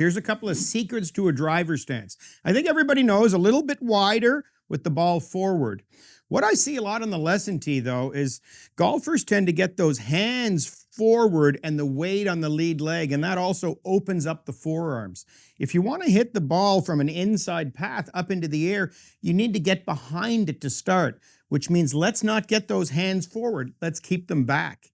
Here's a couple of secrets to a driver stance. I think everybody knows a little bit wider with the ball forward. What I see a lot on the lesson tee, though, is golfers tend to get those hands forward and the weight on the lead leg, and that also opens up the forearms. If you want to hit the ball from an inside path up into the air, you need to get behind it to start, which means let's not get those hands forward. Let's keep them back.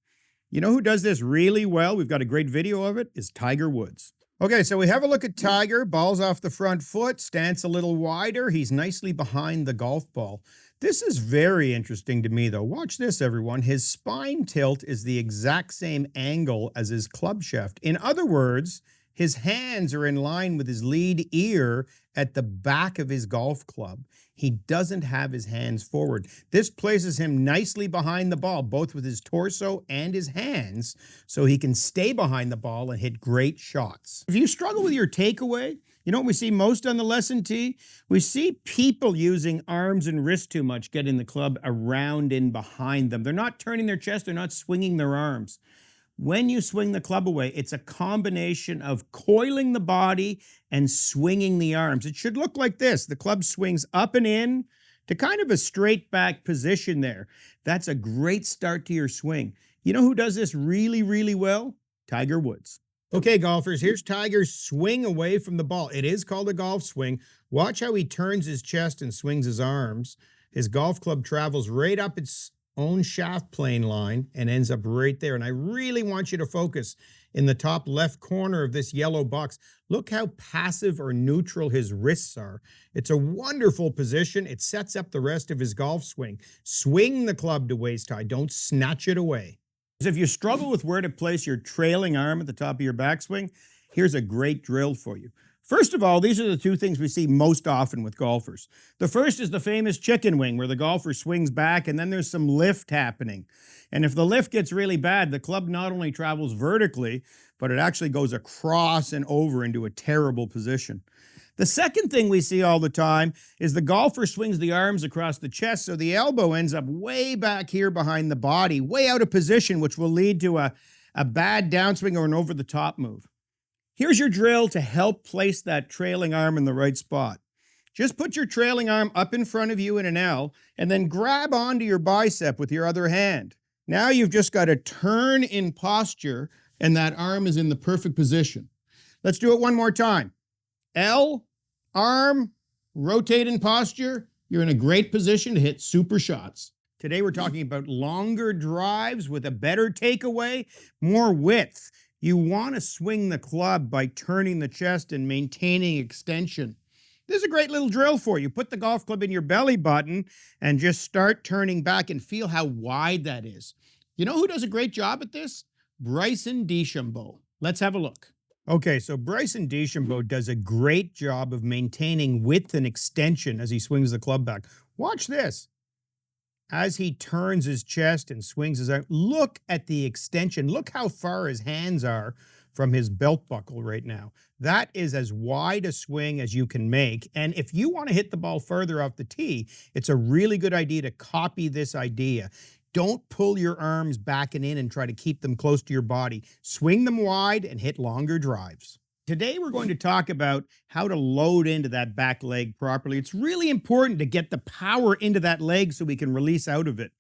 You know who does this really well? We've got a great video of it, is Tiger Woods. Okay, so we have a look at Tiger. Ball's off the front foot, stance a little wider. He's nicely behind the golf ball. This is very interesting to me, though. Watch this, everyone. His spine tilt is the exact same angle as his club shaft. In other words, his hands are in line with his lead ear at the back of his golf club. He doesn't have his hands forward. This places him nicely behind the ball, both with his torso and his hands, so he can stay behind the ball and hit great shots. If you struggle with your takeaway, you know what we see most on the lesson tee? We see people using arms and wrists too much, getting the club around and behind them. They're not turning their chest, they're not swinging their arms. When you swing the club away, it's a combination of coiling the body and swinging the arms. It should look like this. The club swings up and in to kind of a straight back position there. That's a great start to your swing. You know who does this really, really well? Tiger Woods. Okay, golfers, here's Tiger's swing away from the ball. It is called a golf swing. Watch how he turns his chest and swings his arms. His golf club travels right up its own shaft plane line and ends up right there. And I really want you to focus in the top left corner of this yellow box. Look how passive or neutral his wrists are. It's a wonderful position. It sets up the rest of his golf swing. Swing the club to waist high. Don't snatch it away. If you struggle with where to place your trailing arm at the top of your backswing, here's a great drill for you. First of all, these are the two things we see most often with golfers. The first is the famous chicken wing, where the golfer swings back and then there's some lift happening. And if the lift gets really bad, the club not only travels vertically, but it actually goes across and over into a terrible position. The second thing we see all the time is the golfer swings the arms across the chest, so the elbow ends up way back here behind the body, way out of position, which will lead to a bad downswing or an over-the-top move. Here's your drill to help place that trailing arm in the right spot. Just put your trailing arm up in front of you in an L, and then grab onto your bicep with your other hand. Now you've just got to turn in posture, and that arm is in the perfect position. Let's do it one more time. L, arm, rotate in posture. You're in a great position to hit super shots. Today we're talking about longer drives with a better takeaway, more width. You want to swing the club by turning the chest and maintaining extension. This is a great little drill for you. Put the golf club in your belly button and just start turning back and feel how wide that is. You know who does a great job at this? Bryson DeChambeau. Let's have a look. Okay, so Bryson DeChambeau does a great job of maintaining width and extension as he swings the club back. Watch this. As he turns his chest and swings his arm, look at the extension. Look how far his hands are from his belt buckle right now. That is as wide a swing as you can make. And if you want to hit the ball further off the tee, it's a really good idea to copy this idea. Don't pull your arms back and in and try to keep them close to your body. Swing them wide and hit longer drives. Today, we're going to talk about how to load into that back leg properly. It's really important to get the power into that leg so we can release out of it.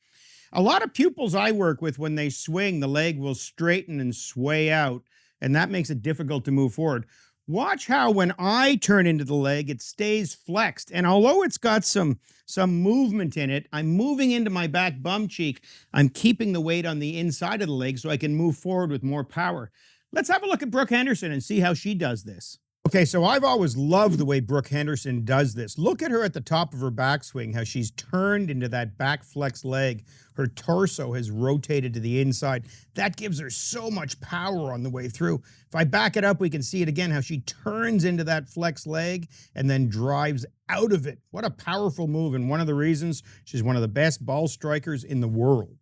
A lot of pupils I work with, when they swing, the leg will straighten and sway out, and that makes it difficult to move forward. Watch how when I turn into the leg, it stays flexed. And although it's got some movement in it, I'm moving into my back bum cheek. I'm keeping the weight on the inside of the leg so I can move forward with more power. Let's have a look at Brooke Henderson and see how she does this. Okay, so I've always loved the way Brooke Henderson does this. Look at her at the top of her backswing, how she's turned into that back flex leg. Her torso has rotated to the inside. That gives her so much power on the way through. If I back it up, we can see it again, how she turns into that flex leg and then drives out of it. What a powerful move, and one of the reasons she's one of the best ball strikers in the world.